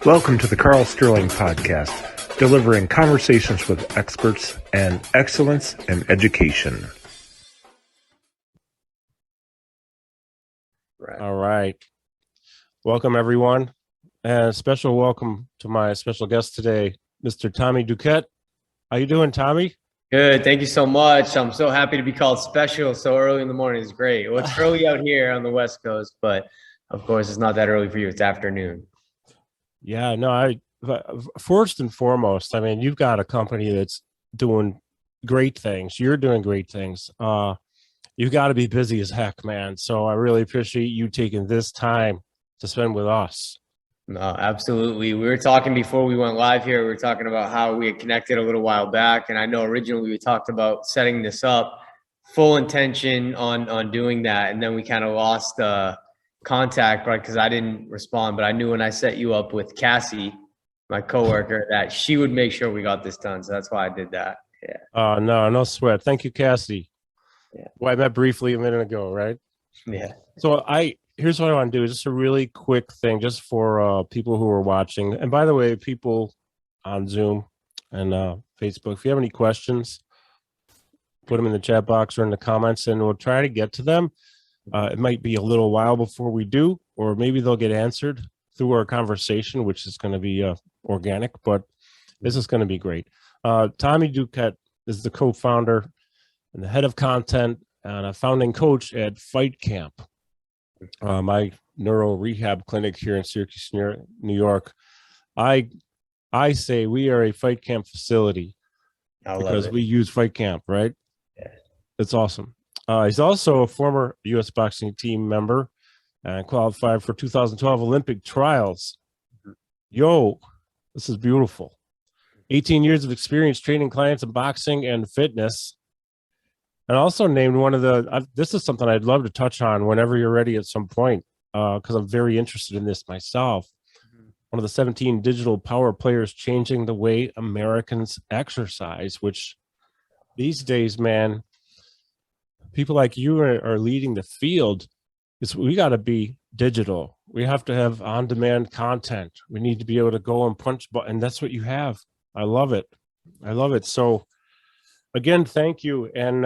Welcome to the Carl Sterling Podcast, delivering conversations with experts and excellence in education. All right. Welcome, everyone. And a special welcome to my special guest today, Mr. Tommy Duquette. How you doing, Tommy? Good. Thank you so much. I'm so happy to be called special so early in the morning. It's great. Well, it's early out here on the West Coast, but of course, it's not that early for you. It's afternoon. Yeah, no, first and foremost, I mean, you've got a company that's doing great things. You're doing great things. You've got to be busy as heck, man. So I really appreciate you taking this time to spend with us. No, absolutely. We were talking before we went live here. We were talking about how we had connected a little while back. And I know originally we talked about setting this up, full intention on doing that. And then we kind of lost contact, right? Because I didn't respond, but I knew when I set you up with Cassie, my coworker, that she would make sure we got this done. So that's why I did that. Yeah. No sweat. Thank you, Cassie. Yeah. Well, I met briefly a minute ago, right? Yeah. So here's what I want to do is just a really quick thing just for people who are watching. And by the way, people on Zoom and Facebook, if you have any questions, put them in the chat box or in the comments and we'll try to get to them. It might be a little while before we do, or maybe they'll get answered through our conversation, which is going to be organic, but this is going to be great. Tommy Duquette is the co-founder and the head of content and a founding coach at FightCamp, my neuro rehab clinic here in Syracuse, New York. I say we are a FightCamp facility because we use FightCamp, right? Yeah. It's awesome. He's also a former U.S. boxing team member and qualified for 2012 Olympic trials. Yo, this is beautiful. 18 years of experience training clients in boxing and fitness. And also named one of the, this is something I'd love to touch on whenever you're ready at some point, because I'm very interested in this myself. One of the 17 digital power players changing the way Americans exercise, which these days, man, people like you are leading the field. We got to be digital. We have to have on-demand content. We need to be able to go and punch button. And that's what you have. I love it. I love it. So again, thank you. And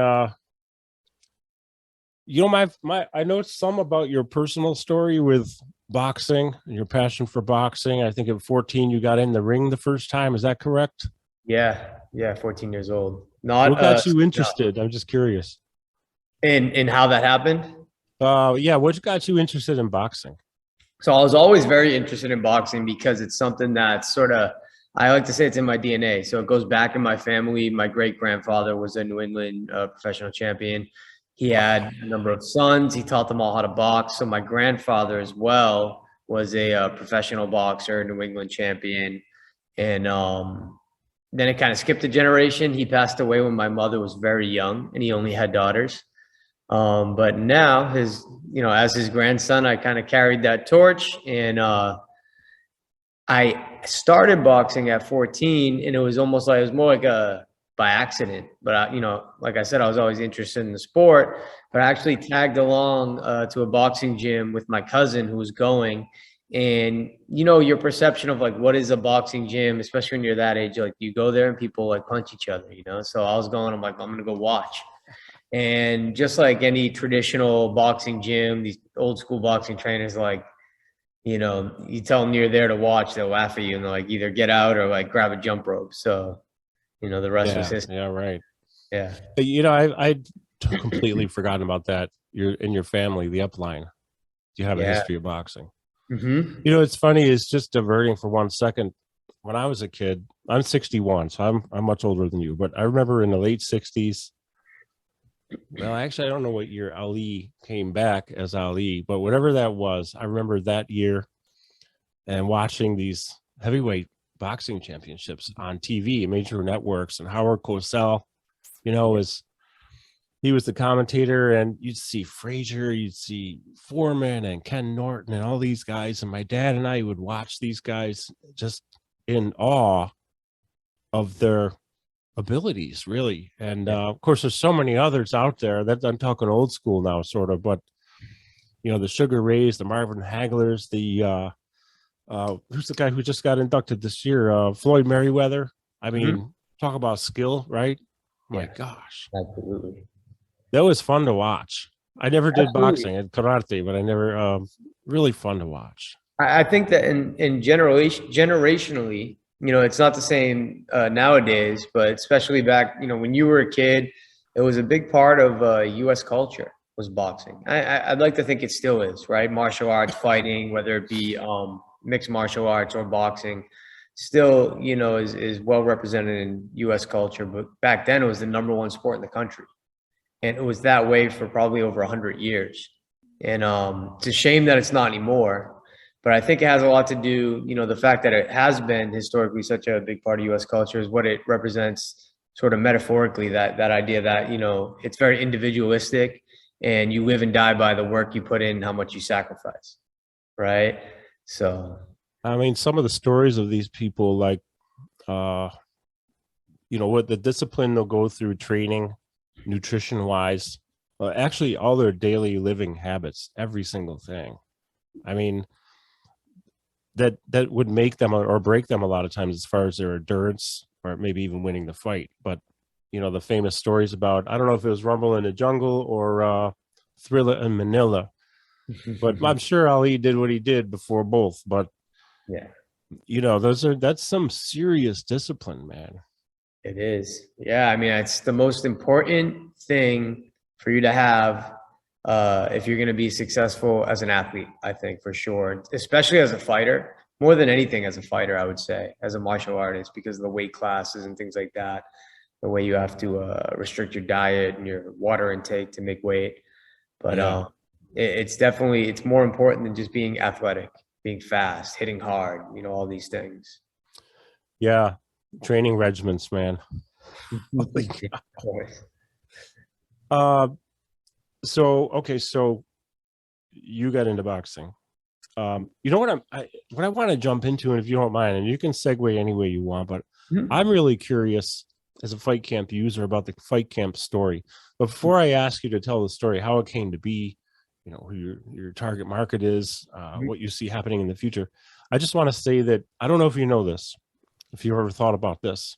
you know, I know some about your personal story with boxing and your passion for boxing. I think at 14 you got in the ring the first time. Is that correct? Yeah. 14 years old. What got you interested? I'm just curious. In how that happened? Yeah, what got you interested in boxing? So I was always very interested in boxing because it's something that's sort of, I like to say it's in my DNA. So it goes back in my family. My great-grandfather was a New England professional champion. He had a number of sons. He taught them all how to box. So my grandfather as well was a professional boxer, New England champion. And then it kind of skipped a generation. He passed away when my mother was very young and he only had daughters. But now as his grandson, I kind of carried that torch and I started boxing at 14 and it was almost like, it was more like by accident, but like I said, I was always interested in the sport, but I actually tagged along to a boxing gym with my cousin who was going. And your perception of like what is a boxing gym, especially when you're that age, like you go there and people like punch each other, so I was going, I'm like, I'm gonna go watch. And just like any traditional boxing gym, these old school boxing trainers, like, you tell them you're there to watch, they'll laugh at you and they'll like either get out or like grab a jump rope. So, the rest was history. Yeah, right. Yeah. I'd completely forgotten about that. You're in your family, the upline. You have a history of boxing. Mm-hmm. It's funny, it's just diverting for 1 second. When I was a kid, I'm 61, so I'm much older than you, but I remember in the late 60s. Well, actually, I don't know what year Ali came back as Ali, but whatever that was, I remember that year and watching these heavyweight boxing championships on TV, major networks, and Howard Cosell, he was the commentator, and you'd see Frazier, you'd see Foreman and Ken Norton and all these guys, and my dad and I would watch these guys just in awe of their abilities, really. And of course there's so many others out there that I'm talking old school now, sort of, but the Sugar Rays, the Marvin Haglers, the who's the guy who just got inducted this year? Floyd Merriweather. I mean, talk about skill, right? My gosh. Absolutely. That was fun to watch. I never did Absolutely. boxing and karate, but I never, really fun to watch. I think that in generationally, it's not the same nowadays, but especially back, when you were a kid, it was a big part of U.S. culture was boxing. I'd like to think it still is, right? Martial arts, fighting, whether it be mixed martial arts or boxing, still, is well represented in U.S. culture. But back then, it was the #1 sport in the country, and it was that way for probably over 100 years. And it's a shame that it's not anymore. But I think it has a lot to do, the fact that it has been historically such a big part of U.S. culture is what it represents sort of metaphorically, that idea that, it's very individualistic and you live and die by the work you put in, how much you sacrifice, right? So. I mean, some of the stories of these people, like, what the discipline they'll go through training, nutrition-wise, actually all their daily living habits, every single thing. I mean, that would make them or break them a lot of times as far as their endurance or maybe even winning the fight. But the famous stories about, I don't know if it was Rumble in the Jungle or Thriller in Manila, but I'm sure Ali did what he did before both. But that's some serious discipline, man. It is. Yeah, I mean, it's the most important thing for you to have if you're going to be successful as an athlete, I think, for sure, especially as a fighter, more than anything as a fighter, I would say, as a martial artist, because of the weight classes and things like that, the way you have to restrict your diet and your water intake to make weight. But it's definitely, it's more important than just being athletic, being fast, hitting hard, all these things. Yeah. Training regimens, man. So you got into boxing. What I want to jump into, and if you don't mind, and you can segue any way you want, but I'm really curious as a FightCamp user about the FightCamp story. But before I ask you to tell the story, how it came to be, who your target market is, what you see happening in the future, I just want to say that I don't know if you know this, if you've ever thought about this,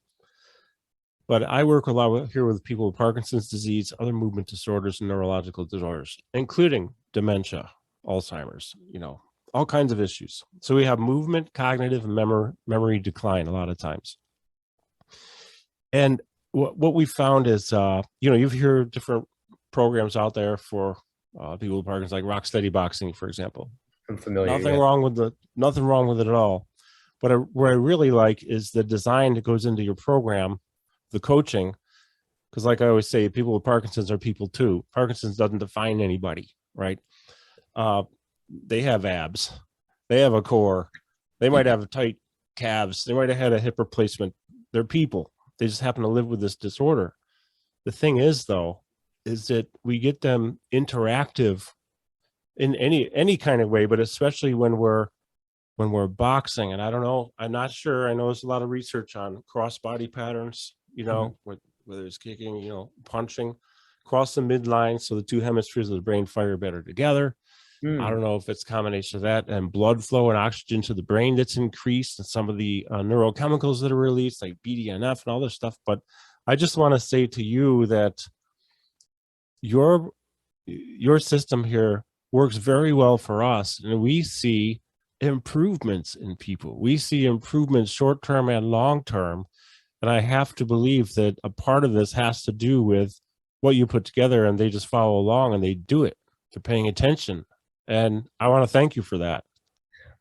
but I work a lot here with people with Parkinson's disease, other movement disorders, and neurological disorders, including dementia, Alzheimer's, all kinds of issues. So we have movement, cognitive, and memory decline a lot of times. And what we found is, you've heard different programs out there for people with Parkinson's, like Rock Steady Boxing, for example. I'm familiar. Nothing wrong with it at all. But what I really like is the design that goes into your program, the coaching, because like I always say, people with Parkinson's are people too. Parkinson's doesn't define anybody, right? They have abs, they have a core, they might have tight calves, they might have had a hip replacement. They're people. They just happen to live with this disorder. The thing is, though, is that we get them interactive in any kind of way, but especially when we're boxing. And I don't know, I'm not sure. I know there's a lot of research on cross body patterns, whether it's kicking, punching across the midline, so the two hemispheres of the brain fire better together. I don't know if it's a combination of that and blood flow and oxygen to the brain that's increased, and some of the neurochemicals that are released, like BDNF and all this stuff. But I just want to say to you that your system here works very well for us, and we see improvements in people. We see improvements short-term and long-term. And I have to believe that a part of this has to do with what you put together, and they just follow along and they do it. They're paying attention. And I want to thank you for that.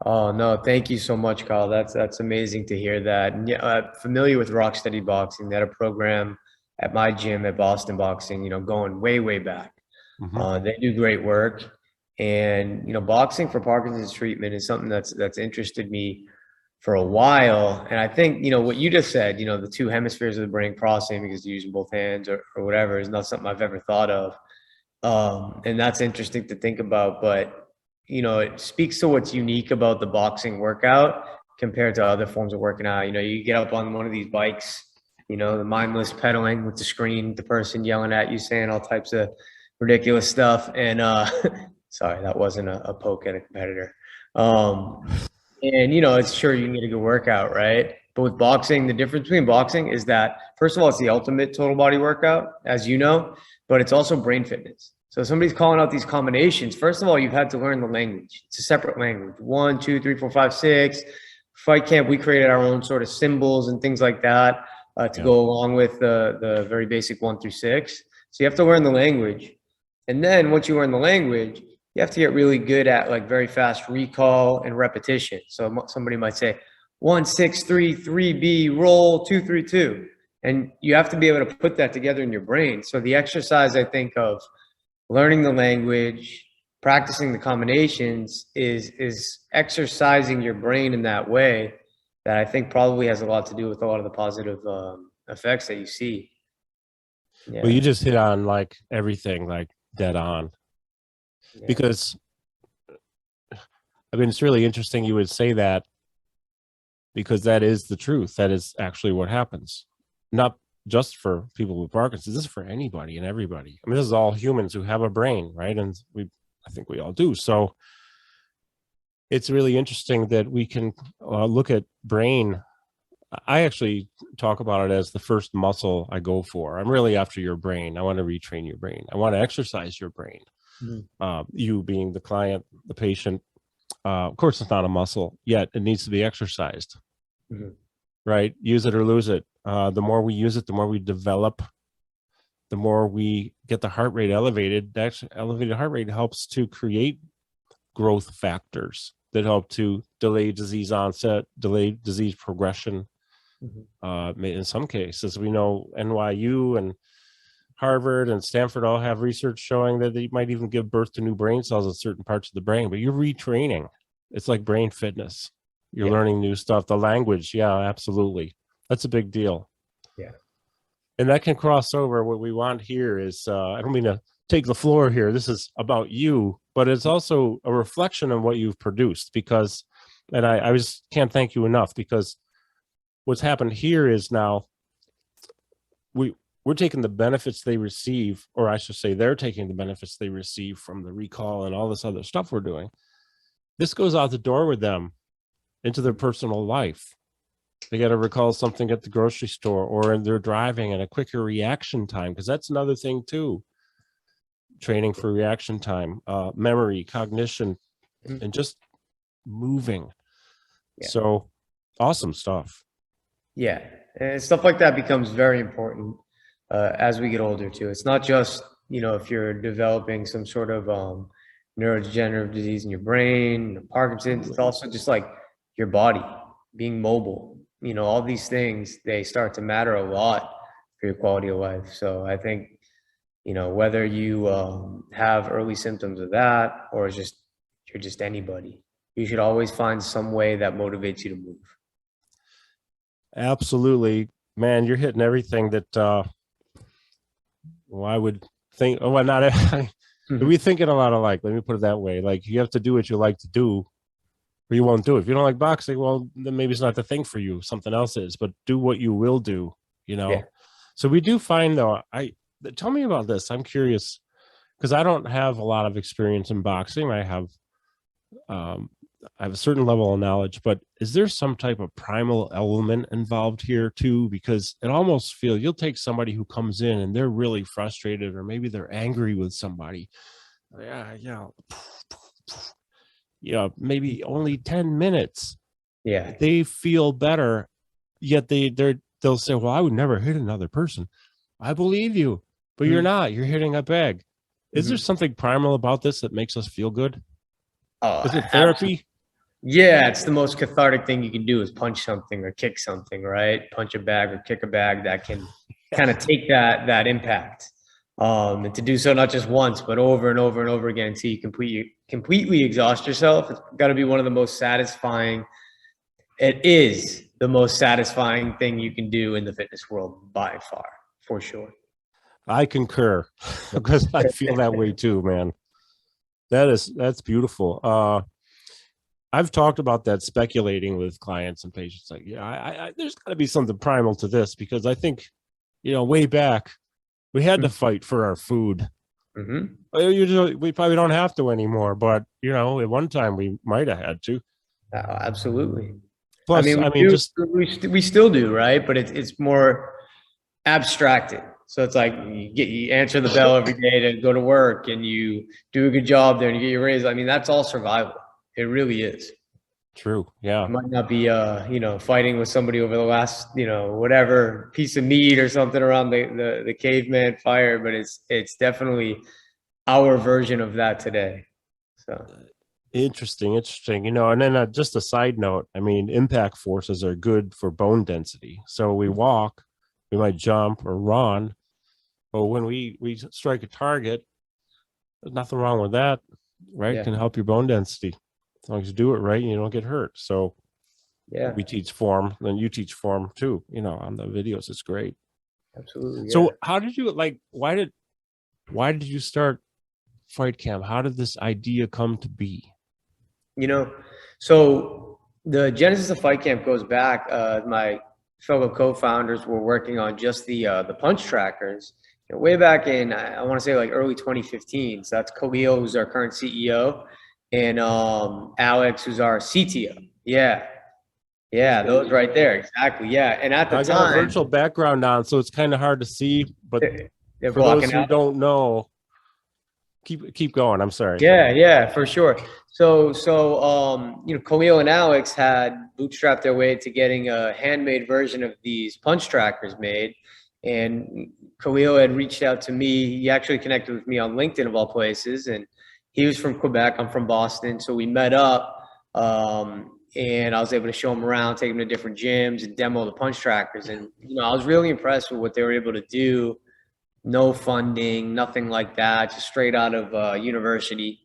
Oh, no, thank you so much, Carl. That's amazing to hear that. And yeah, familiar with Rock Steady Boxing. They had a program at my gym at Boston Boxing, going way, way back. They do great work. And, boxing for Parkinson's treatment is something that's interested me for a while. And I think, what you just said, the two hemispheres of the brain crossing because you're using both hands or whatever is not something I've ever thought of. And that's interesting to think about, but, it speaks to what's unique about the boxing workout compared to other forms of working out. You get up on one of these bikes, the mindless pedaling with the screen, the person yelling at you, saying all types of ridiculous stuff. And, sorry, that wasn't a poke at a competitor. And, it's sure you can get a good workout, right? But with boxing, the difference between boxing is that, first of all, it's the ultimate total body workout, as you know, but it's also brain fitness. So somebody's calling out these combinations. First of all, you've had to learn the language. It's a separate language. 1, 2, 3, 4, 5, 6. Fight Camp, we created our own sort of symbols and things like that to go along with the very basic 1 through 6. So you have to learn the language. And then once you learn the language, you have to get really good at like very fast recall and repetition. So somebody might say 1, 6, 3, 3B, roll 2, 3, 2. And you have to be able to put that together in your brain. So the exercise, I think, of learning the language, practicing the combinations is exercising your brain in that way that I think probably has a lot to do with a lot of the positive effects that you see. Yeah. Well, you just hit on like everything, like dead on. Yeah. Because I mean, it's really interesting you would say that, because that is the truth. That is actually what happens. Not just for people with Parkinson's, this is for anybody and everybody. I mean, this is all humans who have a brain, right? And I think we all do. So it's really interesting that we can look at brain. I actually talk about it as the first muscle I go for. I'm really after your brain. I want to retrain your brain. I want to exercise your brain. Mm-hmm. You being the client, the patient. Of course, it's not a muscle yet. It needs to be exercised, mm-hmm. right? Use it or lose it. The more we use it, the more we develop, the more we get the heart rate elevated. The elevated heart rate helps to create growth factors that help to delay disease onset, delay disease progression. Mm-hmm. In some cases, we know NYU and Harvard and Stanford all have research showing that they might even give birth to new brain cells in certain parts of the brain, but you're retraining. It's like brain fitness. You're learning new stuff. The language, yeah, absolutely. That's a big deal. Yeah. And that can cross over. What we want here is, I don't mean to take the floor here. This is about you, but it's also a reflection of what you've produced, because, and I just can't thank you enough, because what's happened here is now we're taking the benefits they receive, or I should say they're taking the benefits they receive from the recall and all this other stuff we're doing. This goes out the door with them into their personal life. They got to recall something at the grocery store, or they're driving, and a quicker reaction time, because that's another thing too. Training for reaction time, memory, cognition, and just moving. Yeah. So awesome stuff. Yeah. And stuff like that becomes very important as we get older too. It's not just, if you're developing some sort of neurodegenerative disease in your brain, Parkinson's, it's also just like your body being mobile. All these things, they start to matter a lot for your quality of life. So I think, whether you have early symptoms of that, or you're just anybody, you should always find some way that motivates you to move. Absolutely, man. You're hitting everything that I would think. Oh, well, not we thinking a lot alike. Let me put it that way. Like, you have to do what you like to do, or you won't do it. If you don't like boxing, well, then maybe it's not the thing for you. Something else is. But do what you will do. Yeah. So we do find, though. Tell me about this. I'm curious, because I don't have a lot of experience in boxing. I have a certain level of knowledge, but is there some type of primal element involved here too? Because it almost feels, you'll take somebody who comes in and they're really frustrated, or maybe they're angry with somebody. Maybe only 10 minutes. Yeah. They feel better, yet they'll say, well, I would never hit another person. I believe you, but you're not. You're hitting a bag. Is there something primal about this that makes us feel good? Oh, is it therapy? Absolutely. Yeah, it's the most cathartic thing you can do, is punch something or kick something, right? Punch a bag or kick a bag that can kind of take that impact. And to do so not just once, but over and over and over again until you completely exhaust yourself. It's got to be one of the most satisfying. It is the most satisfying thing you can do in the fitness world by far, for sure. I concur, because I feel that way too, man. That's beautiful. I've talked about that, speculating with clients and patients. Like, there's got to be something primal to this, because I think, way back, we had to fight for our food. Mm-hmm. We probably don't have to anymore, but at one time we might have had to. Absolutely. Plus, I I mean, mean, just we still do, right? But it's more abstracted. So it's like you answer the bell every day to go to work, and you do a good job there, and you get your raise. I mean, that's all survival. It really is. true. Yeah. You might not be, fighting with somebody over the last, whatever piece of meat or something around the caveman fire, but it's definitely our version of that today. So Interesting. And then just a side note, I mean, impact forces are good for bone density. So we walk, we might jump or run, but when we strike a target, there's nothing wrong with that, right? yeah, It can help your bone density as long as you do it right and you don't get hurt. So yeah, we teach form, then you teach form too, on the videos. It's great. absolutely. Yeah. So how did you why did you start Fight Camp? How did this idea come to be? So the genesis of Fight Camp goes back. My fellow co-founders were working on just the punch trackers way back in, I want to say like early 2015. So that's Khalil, who's our current CEO, and Alex, who's our CTO. Yeah, yeah, those right there, exactly. Yeah, and at the I got a time, virtual background on, so it's kind of hard to see, but they're for those blocking who out. don't know, keep going. I'm sorry. Yeah, yeah, for sure. So, Khalil and Alex had bootstrapped their way to getting a handmade version of these punch trackers made. And Khalil had reached out to me. He actually connected with me on LinkedIn of all places. And he was from Quebec. I'm from Boston. So we met up. And I was able to show him around, take him to different gyms and demo the punch trackers. And, I was really impressed with what they were able to do. No funding, nothing like that, just straight out of university.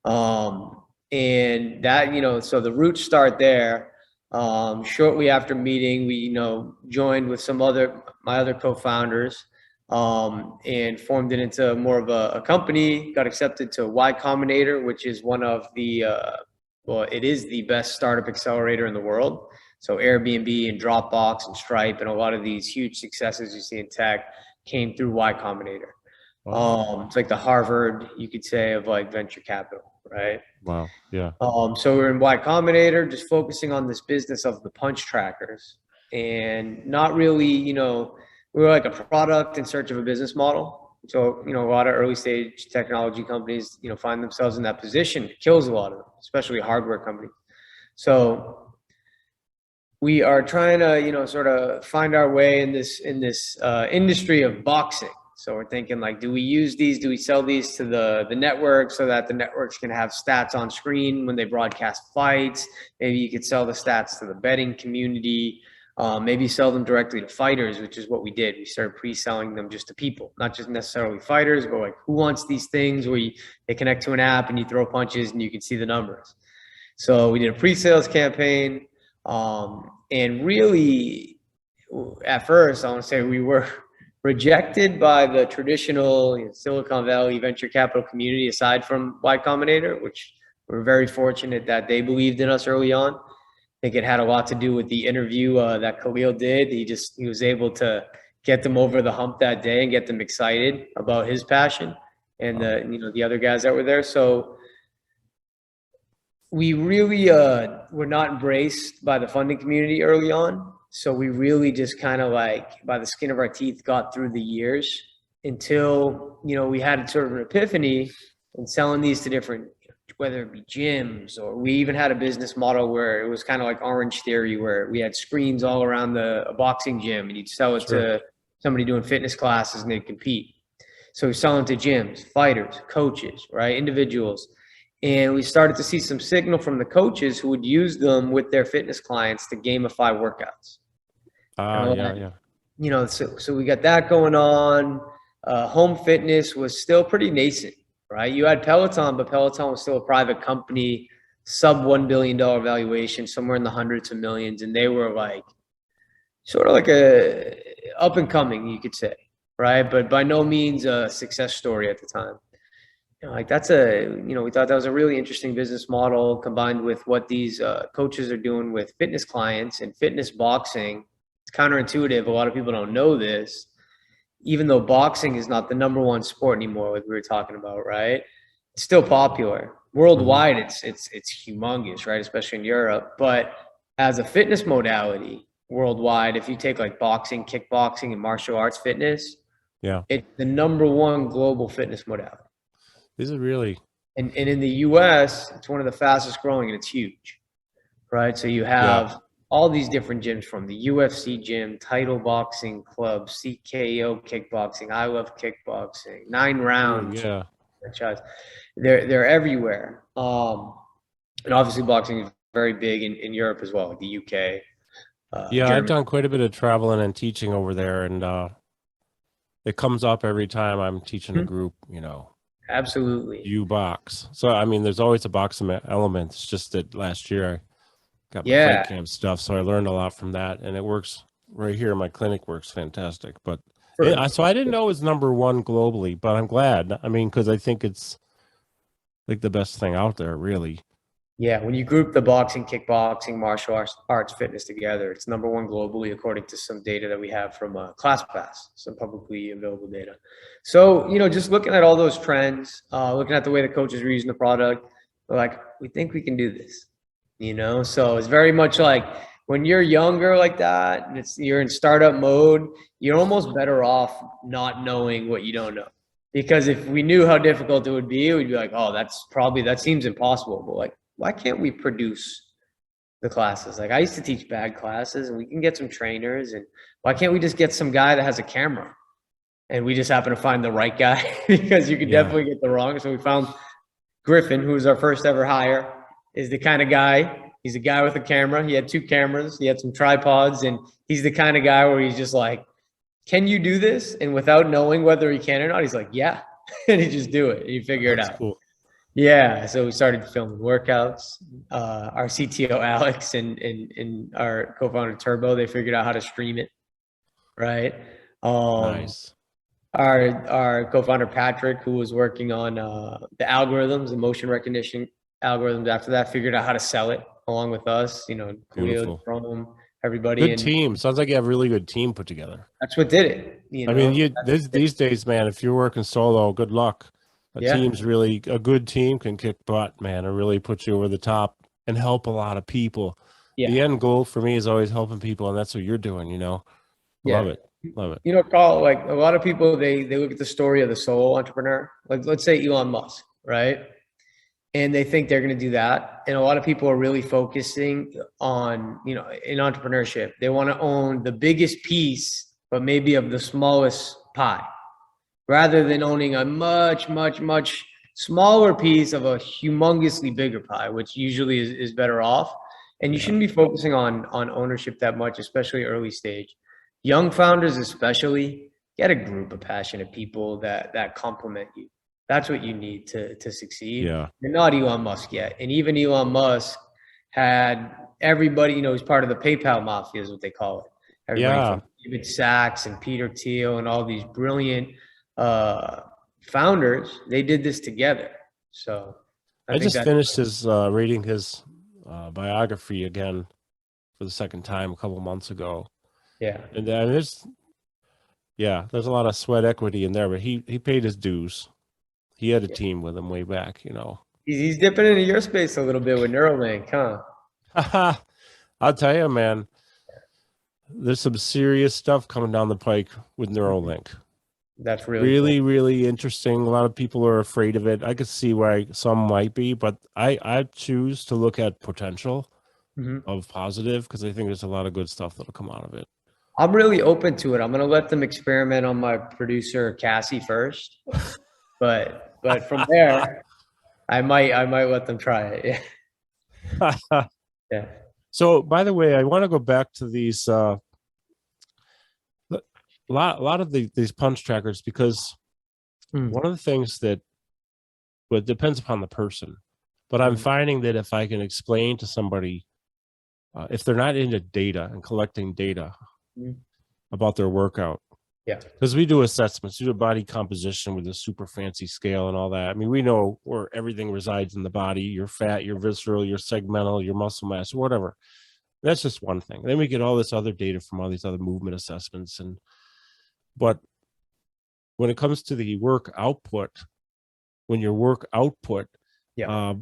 And that, so the roots start there. Shortly after meeting, we, joined with my other co-founders, and formed it into more of a company, got accepted to Y Combinator, which is one of it is the best startup accelerator in the world. So Airbnb and Dropbox and Stripe and a lot of these huge successes you see in tech came through Y Combinator. Wow. It's like the Harvard, you could say, of like venture capital, right? Wow. Yeah. So we're in Y Combinator, just focusing on this business of the punch trackers, and not really, we were like a product in search of a business model. So, a lot of early stage technology companies, find themselves in that position. It kills a lot of them, especially hardware companies. So we are trying to, sort of find our way in this industry of boxing. So we're thinking like, do we use these? Do we sell these to the network so that the networks can have stats on screen when they broadcast fights? Maybe you could sell the stats to the betting community. Maybe sell them directly to fighters, which is what we did. We started pre-selling them just to people, not just necessarily fighters, but like who wants these things where they connect to an app and you throw punches and you can see the numbers. So we did a pre-sales campaign. And really, at first, I want to say we were rejected by the traditional Silicon Valley venture capital community, aside from Y Combinator, which we're very fortunate that they believed in us early on. I think it had a lot to do with the interview that Khalil did. He was able to get them over the hump that day and get them excited about his passion and the other guys that were there. So we really were not embraced by the funding community early on. So we really just kind of like by the skin of our teeth got through the years until, we had sort of an epiphany in selling these to different, whether it be gyms, or we even had a business model where it was kind of like Orange Theory, where we had screens all around a boxing gym and you'd sell it to somebody doing fitness classes and they'd compete. So we sell them to gyms, fighters, coaches, right? Individuals. And we started to see some signal from the coaches who would use them with their fitness clients to gamify workouts. Yeah. So we got that going on. Home fitness was still pretty nascent, right? You had Peloton, but Peloton was still a private company, sub $1 billion valuation, somewhere in the hundreds of millions. And they were like, sort of like a up and coming, you could say, right? But by no means a success story at the time. Like we thought that was a really interesting business model combined with what these coaches are doing with fitness clients and fitness boxing. It's counterintuitive. A lot of people don't know this, even though boxing is not the number one sport anymore, like we were talking about, right? It's still popular. Worldwide, it's humongous, right? Especially in Europe. But as a fitness modality worldwide, if you take like boxing, kickboxing, and martial arts fitness, Yeah. it's the #1 global fitness modality. Is it really? And in the US, it's one of the fastest growing and it's huge, right? So you have all these different gyms, from the UFC gym, Title Boxing Club, CKO Kickboxing, I Love Kickboxing, 9 Rounds. Yeah. Franchise. They're everywhere. And obviously boxing is very big in Europe as well, like the UK. Yeah, I've Germany. done quite a bit of traveling and teaching over there, and it comes up every time I'm teaching a group, you know. Absolutely. You box. So, I mean, there's always a boxing element. It's just that last year I got my FightCamp stuff, so I learned a lot from that, and it works right here. My clinic works fantastic. But so I didn't know it was #1 globally, but I'm glad. I mean, because I think it's like the best thing out there, really. Yeah, when you group the boxing, kickboxing, martial arts fitness together, it's #1 globally according to some data that we have from ClassPass, some publicly available data. So, you know, just looking at all those trends, looking at the way the coaches are using the product, we're like, we think we can do this, you know? So it's very much like when you're younger like that, and you're in startup mode, you're almost better off not knowing what you don't know. Because if we knew how difficult it would be, we'd be like, oh, that seems impossible. But like, why can't we produce the classes? Like, I used to teach bad classes, and we can get some trainers, and why can't we just get some guy that has a camera, and we just happen to find the right guy? Because you could definitely get the wrong. So we found Griffin, who was our first ever hire, is the kind of guy. He's a guy with a camera. He had 2 cameras. He had some tripods, and he's the kind of guy where he's just like, can you do this? And without knowing whether he can or not, he's like, yeah. And he just do it. And you figure it out. Cool. Yeah. So we started filming workouts. Our CTO, Alex, and our co-founder, Turbo, they figured out how to stream it. Right. Nice. Our co-founder, Patrick, who was working on the algorithms, the motion recognition algorithms after that, figured out how to sell it along with us, you know, Coolio, Chrome, everybody. Good team. Sounds like you have a really good team put together. That's what did it. You know? I mean, these days, man, if you're working solo, good luck. A good team can kick butt, man, and really put you over the top and help a lot of people. Yeah. The end goal for me is always helping people, and that's what you're doing, you know? Love it. Love it. You know, Carl, like a lot of people, they look at the story of the solo entrepreneur. Like, let's say Elon Musk, right? And they think they're going to do that. And a lot of people are really focusing on, you know, in entrepreneurship, they want to own the biggest piece, but maybe of the smallest pie, rather than owning a much, much, much smaller piece of a humongously bigger pie, which usually is better off. And you shouldn't be focusing on ownership that much, especially early stage. Young founders especially, get a group of passionate people that complement you. That's what you need to succeed. Yeah. You're not Elon Musk yet. And even Elon Musk had everybody, you know, he's part of the PayPal mafia is what they call it. Everybody from David Sachs and Peter Thiel and all these brilliant founders, they did this together. So I just finished reading his biography again for the second time a couple months ago. Yeah. And there's a lot of sweat equity in there, but he paid his dues. He had a team with him way back, you know. He's dipping into your space a little bit with Neuralink, huh? I'll tell you, man, there's some serious stuff coming down the pike with Neuralink. That's really cool. Really interesting. A lot of people are afraid of it. I could see why some might be, but I choose to look at potential of positive, because I think there's a lot of good stuff that'll come out of it. I'm really open to it. I'm going to let them experiment on my producer, Cassie, first. But from there, I might let them try it. Yeah. So, by the way, I want to go back to these a lot of these punch trackers, because one of the things that, well, it depends upon the person, but I'm finding that if I can explain to somebody, if they're not into data and collecting data about their workout. Yeah, because we do assessments, we do body composition with a super fancy scale and all that. I mean, we know where everything resides in the body, your fat, your visceral, your segmental, your muscle mass, whatever. That's just one thing. Then we get all this other data from all these other movement assessments. But when it comes to the work output, when your work output, Yeah.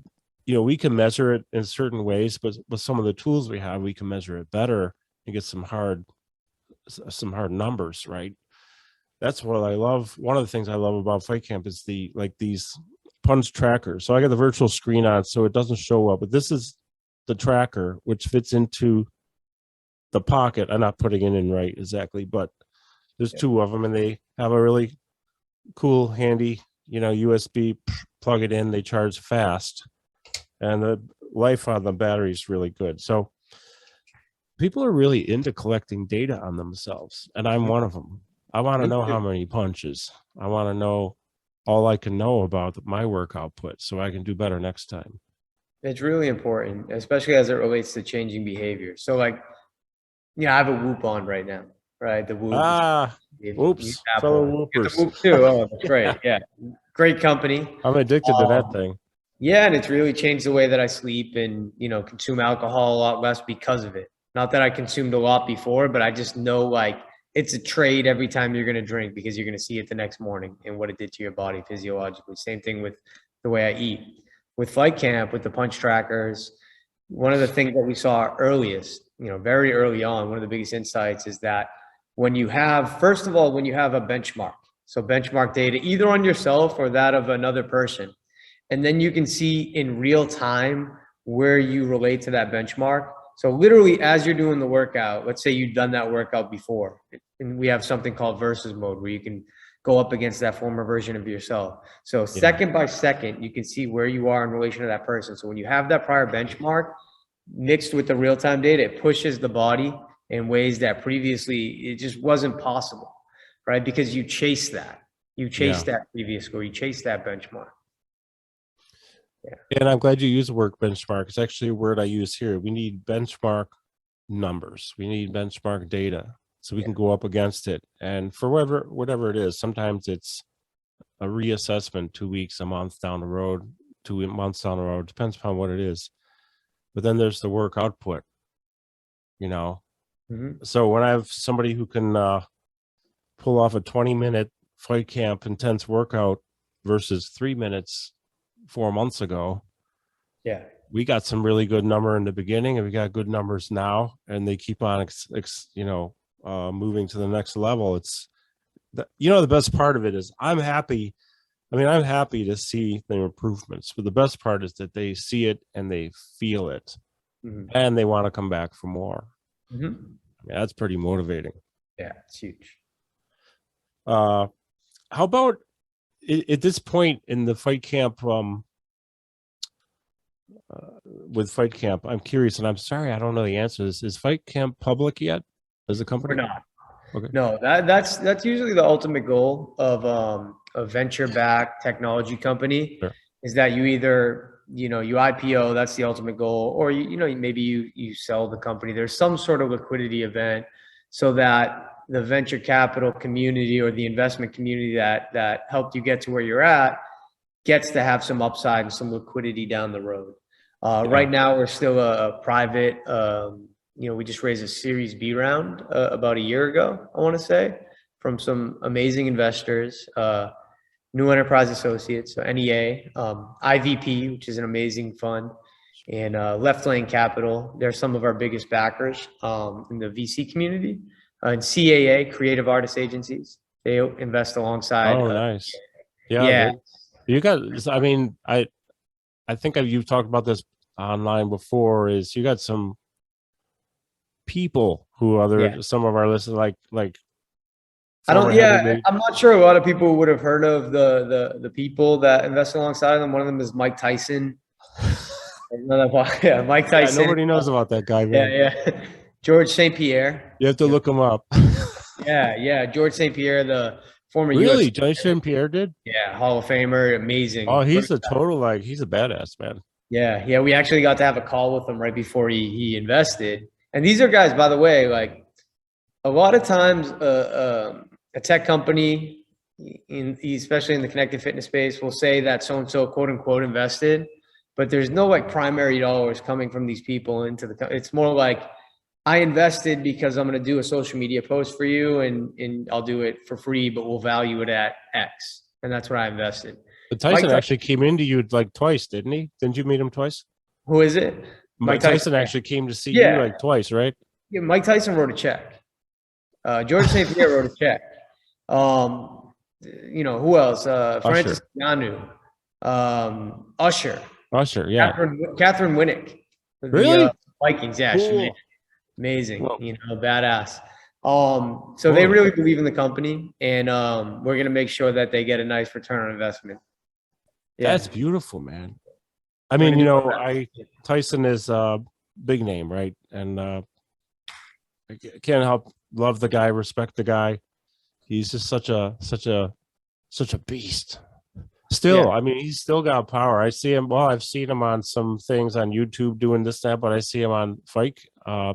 we can measure it in certain ways, but with some of the tools we have, we can measure it better and get some hard numbers, right? That's what I love. One of the things I love about FightCamp is these punch trackers. So I got the virtual screen on, so it doesn't show up, but this is the tracker, which fits into the pocket. I'm not putting it in right exactly, but there's two of them, and they have a really cool, handy, USB, plug it in, they charge fast, and the life on the battery is really good. So people are really into collecting data on themselves, and I'm one of them. I want to know how many punches. I want to know all I can know about my work output so I can do better next time. It's really important, especially as it relates to changing behavior. So like, I have a Whoop on right now, right? The Whoop. Whoops, fellow Whoopers. The Whoop too. Oh, that's great. Yeah. Great company. I'm addicted to that thing. Yeah. And it's really changed the way that I sleep and, consume alcohol a lot less because of it. Not that I consumed a lot before, but I just know like it's a trade every time you're going to drink because you're going to see it the next morning and what it did to your body physiologically. Same thing with the way I eat. With FightCamp, with the punch trackers, one of the things that we saw earliest, very early on, one of the biggest insights is that when you have, first of all, when you have a benchmark, so benchmark data, either on yourself or that of another person, and then you can see in real time where you relate to that benchmark. So literally as you're doing the workout, let's say you've done that workout before, and we have something called versus mode where you can go up against that former version of yourself. So second by second, you can see where you are in relation to that person. So when you have that prior benchmark mixed with the real-time data, it pushes the body in ways that previously it just wasn't possible, right? Because you chase that. You chase that previous score. You chase that benchmark. Yeah. And I'm glad you use the word benchmark. It's actually a word I use here. We need benchmark numbers. We need benchmark data so we can go up against it. And for whatever it is, sometimes it's a reassessment 2 weeks, a month down the road, 2 months down the road, depends upon what it is. But then there's the work output, So when I have somebody who can pull off a 20-minute FightCamp intense workout versus 3 minutes 4 months ago, we got some really good number in the beginning, and we got good numbers now, and they keep on moving to the next level. It's the best part of it is I'm happy to see the improvements, but the best part is that they see it and they feel it, and they want to come back for more. That's pretty motivating. Yeah, it's huge. How about at this point in the FightCamp, with FightCamp, I'm curious, and I'm sorry I don't know the answer to this. Is FightCamp public yet as a company? We're not. Okay. No, that's usually the ultimate goal of a venture-backed technology company. Sure. Is that you either you IPO, that's the ultimate goal, or maybe you sell the company. There's some sort of liquidity event so that the venture capital community or the investment community that helped you get to where you're at gets to have some upside and some liquidity down the road. Right now, we're still a private. We just raised a Series B round about a year ago, I want to say, from some amazing investors, New Enterprise Associates, so NEA, IVP, which is an amazing fund, and Left Lane Capital. They're some of our biggest backers in the VC community. And CAA, Creative Artists Agencies, they invest alongside. Oh, nice. Yeah. You guys, I think you've talked about this online before, is you got some people who some of our listeners like I'm not sure a lot of people would have heard of the people that invest alongside them. One of them is Mike Tyson. Mike Tyson. Nobody knows about that guy, man. Yeah. George St. Pierre. You have to look him up. George St. Pierre, the former Really? George St. Pierre did? Yeah, Hall of Famer, amazing. Oh, he's a total, he's a badass, man. Yeah, we actually got to have a call with him right before he invested. And these are guys, by the way, like a lot of times a tech company, especially in the connected fitness space, will say that so-and-so quote unquote invested, but there's no primary dollars coming from these people into it's more like, I invested because I'm going to do a social media post for you and I'll do it for free, but we'll value it at X. And that's what I invested. But Tyson Ty- actually came into you like twice, didn't he? Didn't you meet him twice? Who is it? Mike Tyson actually came to see you Yeah. like twice, right? Yeah, Mike Tyson wrote a check. George St. Pierre wrote a check. Who else? Francis Ngannou, Usher, Yeah. Catherine Winnick, Really? Vikings. Yeah, Cool. amazing. Whoa. Badass. So they really believe in the company, and we're gonna make sure that they get a nice return on investment. Yeah. That's beautiful, man. I mean, Tyson is a big name, right? And I can't help love the guy, respect the guy. He's just such a beast. Still, I mean, he's still got power. I see him. Well, I've seen him on some things on YouTube doing this, that, but I see him on Fight.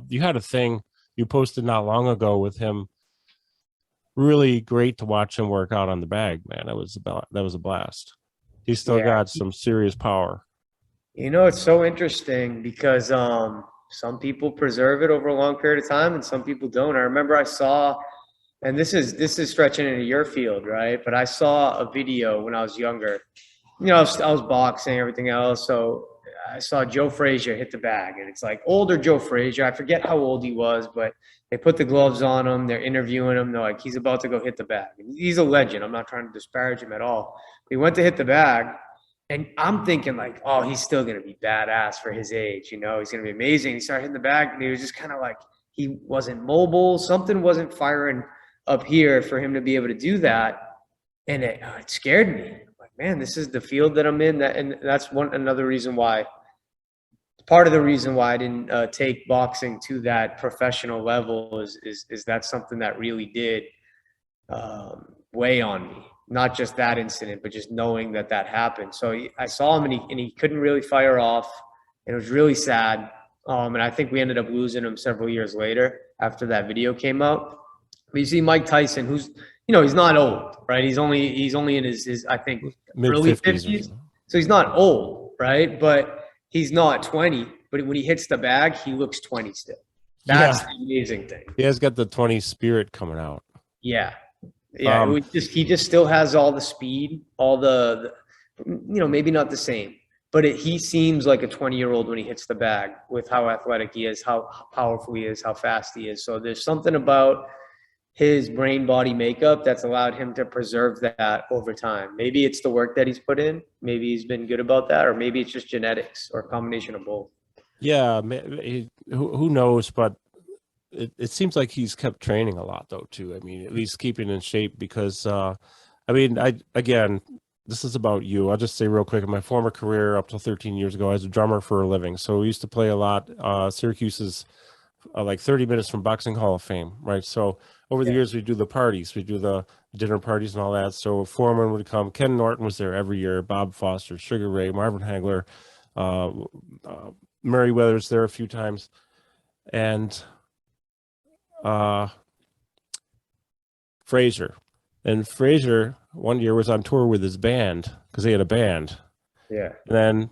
You had a thing you posted not long ago with him. Really great to watch him work out on the bag, man. That was a blast. He's still got some serious power. It's so interesting because some people preserve it over a long period of time and some people don't. I remember I saw, and this is stretching into your field, right? But I saw a video when I was younger. I was boxing, everything else. So I saw Joe Frazier hit the bag, and it's like older Joe Frazier. I forget how old he was, but they put the gloves on him. They're interviewing him. They're like, he's about to go hit the bag. He's a legend. I'm not trying to disparage him at all. He went to hit the bag, and I'm thinking like, oh, he's still going to be badass for his age. He's going to be amazing. He started hitting the bag, and he was just kind of like, he wasn't mobile. Something wasn't firing up here for him to be able to do that. And it scared me. Like, man, this is the field that I'm in. And that's another reason why. Part of the reason why I didn't take boxing to that professional level is that's something that really did weigh on me. Not just that incident, but just knowing that happened. So I saw him, and he couldn't really fire off, and it was really sad. And I think we ended up losing him several years later after that video came out. But you see Mike Tyson, who's he's not old, right? He's only in his I think early 50s. So he's not old, right? But he's not 20. But when he hits the bag, he looks 20 still. That's the amazing thing. He has got the 20 spirit coming out. Yeah. Yeah, he just still has all the speed, all the maybe not the same, but he seems like a 20-year-old when he hits the bag with how athletic he is, how powerful he is, how fast he is. So there's something about his brain body makeup that's allowed him to preserve that over time. Maybe it's the work that he's put in. Maybe he's been good about that, or maybe it's just genetics or a combination of both. Yeah, who knows? But it seems like he's kept training a lot, though, too. I mean, at least keeping in shape because, this is about you. I'll just say real quick, in my former career, up to 13 years ago, I was a drummer for a living. So we used to play a lot. Syracuse is like 30 minutes from Boxing Hall of Fame, right? So over the years, we do the parties. We do the dinner parties and all that. So Foreman would come. Ken Norton was there every year. Bob Foster, Sugar Ray, Marvin Hagler, Merriweather's there a few times. And Frazier. And Frazier one year was on tour with his band because they had a band. Yeah. And then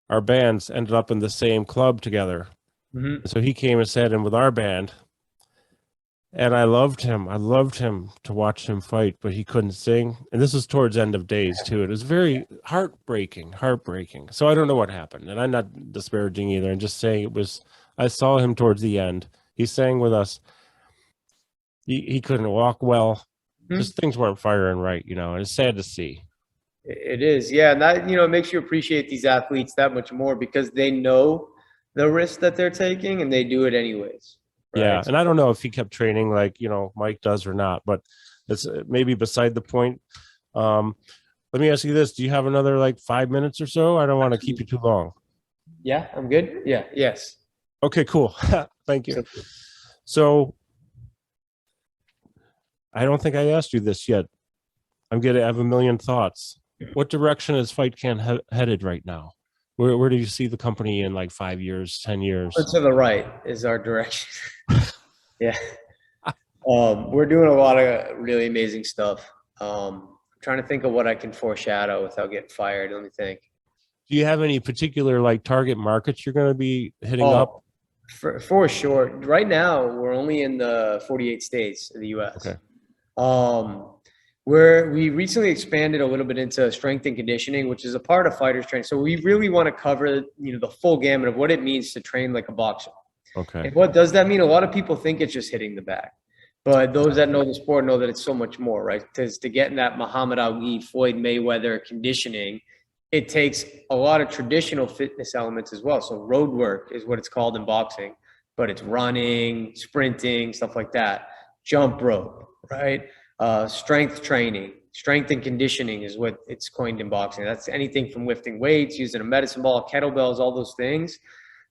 our bands ended up in the same club together. Mm-hmm. So he came and sat in with our band. And I loved him. I loved him to watch him fight, but he couldn't sing. And this was towards end of days, too. It was very heartbreaking. So I don't know what happened. And I'm not disparaging either. I'm just saying I saw him towards the end. He sang with us. He couldn't walk well. Just things weren't firing right, and it's sad to see. It is. Yeah. And that, it makes you appreciate these athletes that much more because they know the risk that they're taking and they do it anyways. Right? Yeah. And I don't know if he kept training like, Mike does or not, but it's maybe beside the point. Let me ask you this. Do you have another 5 minutes or so? I don't want to keep you too long. Yeah, I'm good. Yeah. Yes. Okay, cool. Thank you. So I don't think I asked you this yet. I'm going to have a million thoughts. What direction is FightCamp headed right now? Where do you see the company in 5 years, 10 years? To the right is our direction. Yeah. We're doing a lot of really amazing stuff. I'm trying to think of what I can foreshadow without getting fired. Let me think. Do you have any particular target markets you're going to be hitting up? For sure. Right now, we're only in the 48 states of the U.S. Okay. We recently expanded a little bit into strength and conditioning, which is a part of fighters training. So we really want to cover, the full gamut of what it means to train like a boxer. Okay. And what does that mean? A lot of people think it's just hitting the bag, but those that know the sport know that it's so much more, right? Because to get in that Muhammad Ali, Floyd Mayweather conditioning, it takes a lot of traditional fitness elements as well. So road work is what it's called in boxing, but it's running, sprinting, stuff like that. Jump rope, right? Strength training, strength and conditioning is what it's coined in boxing. That's anything from lifting weights, using a medicine ball, kettlebells, all those things.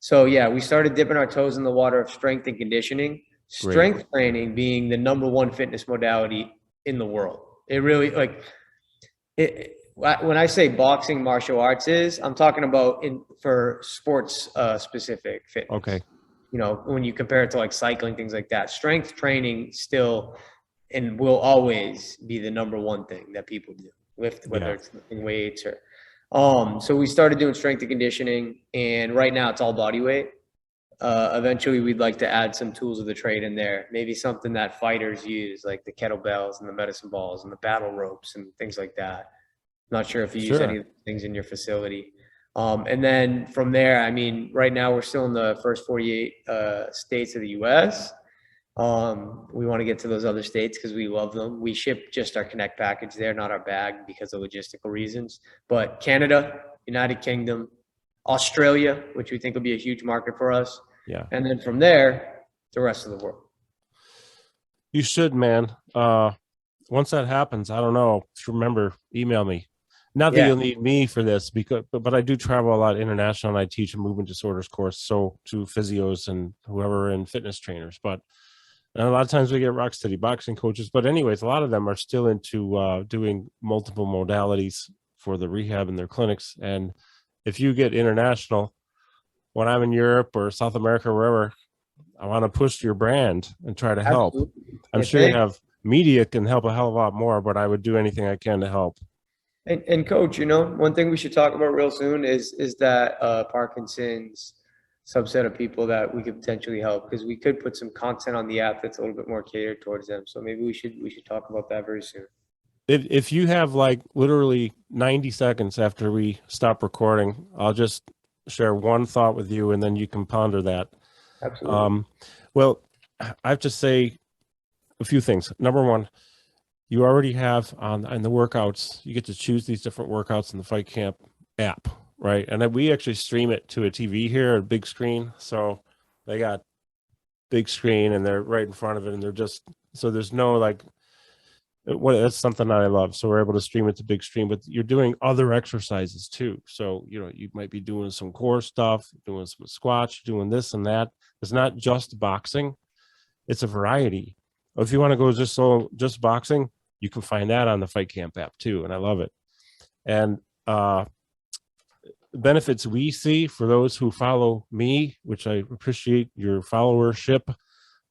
So yeah, we started dipping our toes in the water of strength and conditioning. Strength training being the #1 fitness modality in the world. It really when I say boxing martial arts I'm talking about for sports specific fitness. Okay. When you compare it to like cycling, things like that, strength training still and will always be the #1 thing that people do, whether it's lifting weights or so we started doing strength and conditioning, and right now it's all body weight. Eventually we'd like to add some tools of the trade in there, maybe something that fighters use, like the kettlebells and the medicine balls and the battle ropes and things like that. Not sure if you use any of those things in your facility. And then from there, I mean, right now we're still in the first 48 states of the US. We want to get to those other states because we love them. We ship just our Connect package there, not our bag, because of logistical reasons. But Canada, United Kingdom, Australia, which we think will be a huge market for us. Yeah. And then from there, the rest of the world. You should, man. Once that happens, I don't know. Just remember, email me. Not that you'll need me for this, but I do travel a lot international, and I teach a movement disorders course, so to physios and whoever and fitness trainers. But and a lot of times we get rock steady boxing coaches. But anyways, a lot of them are still into doing multiple modalities for the rehab in their clinics. And if you get international, when I'm in Europe or South America or wherever, I want to push your brand and try to help. Absolutely. I'm sure you have media can help a hell of a lot more, but I would do anything I can to help. And coach, one thing we should talk about real soon is that Parkinson's subset of people that we could potentially help, because we could put some content on the app that's a little bit more catered towards them. So maybe we should talk about that very soon. If you have like literally 90 seconds after we stop recording, I'll just share one thought with you, and then you can ponder that. Absolutely. Well, I have to say a few things. Number one, you already have on the workouts, you get to choose these different workouts in the FightCamp app, right? And then we actually stream it to a TV here, a big screen. So they got big screen and they're right in front of it, and they're just, so there's no like, that's something that I love. So we're able to stream it to big screen, but you're doing other exercises too. So, you might be doing some core stuff, doing some squats, doing this and that. It's not just boxing. It's a variety. If you want to go just boxing, you can find that on the FightCamp app too. And I love it. And benefits we see for those who follow me, which I appreciate your followership.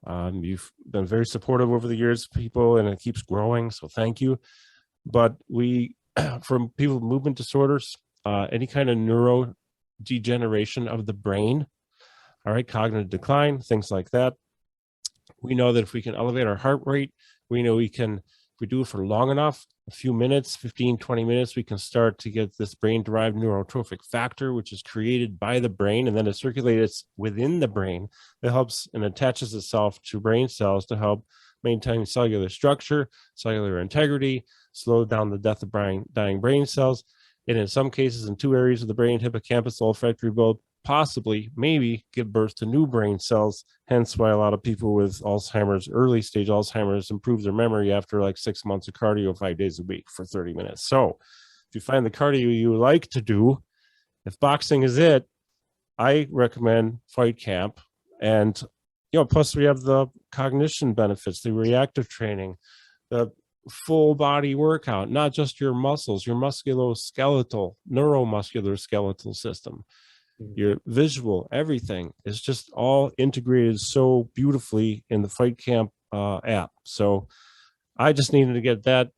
You've been very supportive over the years, people, and it keeps growing. So thank you. But from people with movement disorders, any kind of neurodegeneration of the brain, all right, cognitive decline, things like that. We know that if we can elevate our heart rate, we know we can, if we do it for long enough, a few minutes, 15, 20 minutes, we can start to get this brain-derived neurotrophic factor, which is created by the brain, and then it circulates within the brain. It helps and attaches itself to brain cells to help maintain cellular structure, cellular integrity, slow down the death of dying brain cells, and in some cases, in 2 areas of the brain, hippocampus, olfactory bulb, possibly, maybe give birth to new brain cells. Hence why a lot of people with Alzheimer's, early stage Alzheimer's, improve their memory after like 6 months of cardio 5 days a week for 30 minutes. So if you find the cardio you like to do, if boxing is it, I recommend FightCamp. And, plus we have the cognition benefits, the reactive training, the full body workout, not just your muscles, your musculoskeletal, neuromuscular skeletal system. Your visual, everything is just all integrated so beautifully in the FightCamp app. So I just needed to get that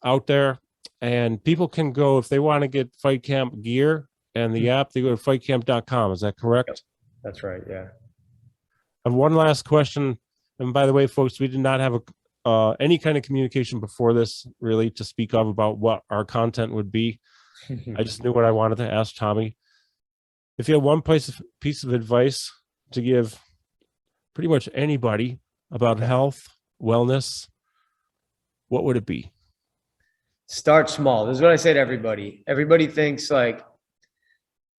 out there, and people can go, if they want to get FightCamp gear and the app, they go to fightcamp.com. Is that correct? That's right. Yeah. I have one last question. And by the way, folks, we did not have any kind of communication before this, really, to speak of about what our content would be. I just knew what I wanted to ask Tommy. If you had one piece of advice to give pretty much anybody about health, wellness, what would it be? Start small. This is what I say to everybody. Everybody thinks like,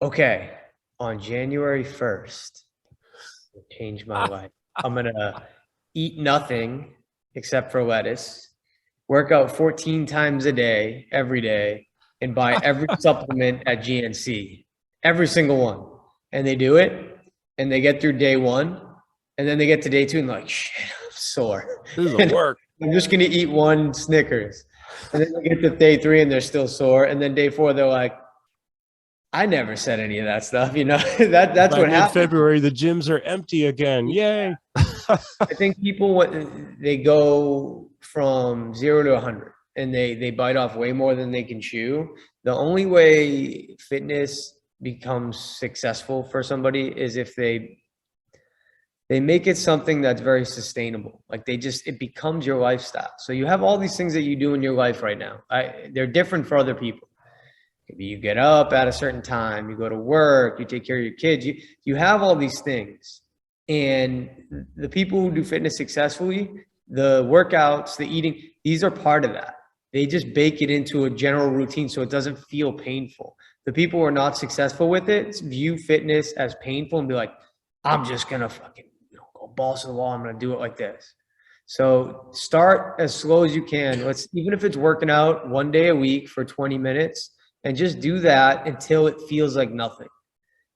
okay, on January 1st, change my life. I'm going to eat nothing except for lettuce, work out 14 times a day, every day, and buy every supplement at GNC, every single one. And they do it, and they get through day 1, and then they get to day 2 and like, shit, I'm sore. This is work. I'm just going to eat one Snickers. And then they get to day 3 and they're still sore. And then day 4, they're like, I never said any of that stuff. You know, that's what happened. February, the gyms are empty again. Yay. I think people, they go from 0 to 100 and they bite off way more than they can chew. The only way fitness becomes successful for somebody is if they make it something that's very sustainable. Like it becomes your lifestyle. So you have all these things that you do in your life right now. They're different for other people. Maybe you get up at a certain time, you go to work, you take care of your kids. You have all these things. And the people who do fitness successfully, the workouts, the eating, these are part of that. They just bake it into a general routine so it doesn't feel painful. The people who are not successful with it view fitness as painful and be like, I'm just going to fucking go balls to the wall. I'm going to do it like this. So start as slow as you can. Even if it's working out 1 day a week for 20 minutes, and just do that until it feels like nothing.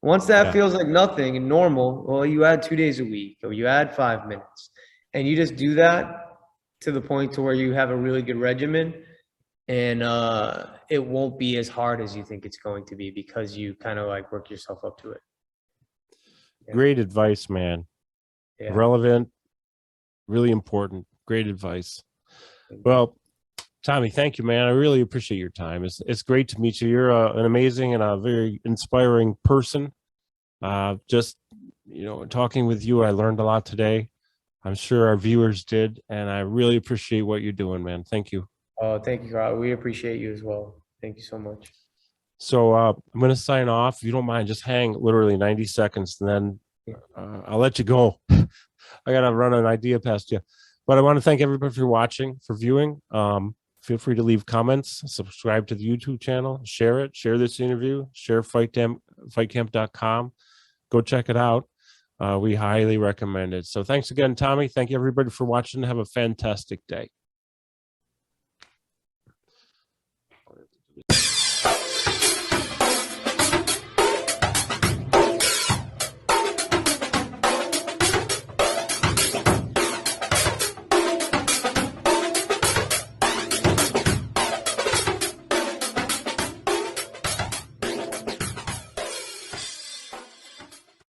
Once that feels like nothing and normal, well, you add 2 days a week or you add 5 minutes, and you just do that to the point to where you have a really good regimen, and it won't be as hard as you think it's going to be because you kind of like work yourself up to it. Yeah. Great advice, man. Yeah. Relevant, really important. Great advice. Well, Tommy, thank you, man. I really appreciate your time. It's great to meet you. You're an amazing and a very inspiring person. Just, talking with you, I learned a lot today. I'm sure our viewers did, and I really appreciate what you're doing, man. Thank you. Oh, thank you, Carl. We appreciate you as well. Thank you so much. So I'm going to sign off. If you don't mind, just hang literally 90 seconds, and then I'll let you go. I got to run an idea past you. But I want to thank everybody for watching, for viewing. Feel free to leave comments, subscribe to the YouTube channel, share it, share this interview, share FightCamp.com. Go check it out. We highly recommend it. So thanks again, Tommy. Thank you, everybody, for watching. Have a fantastic day.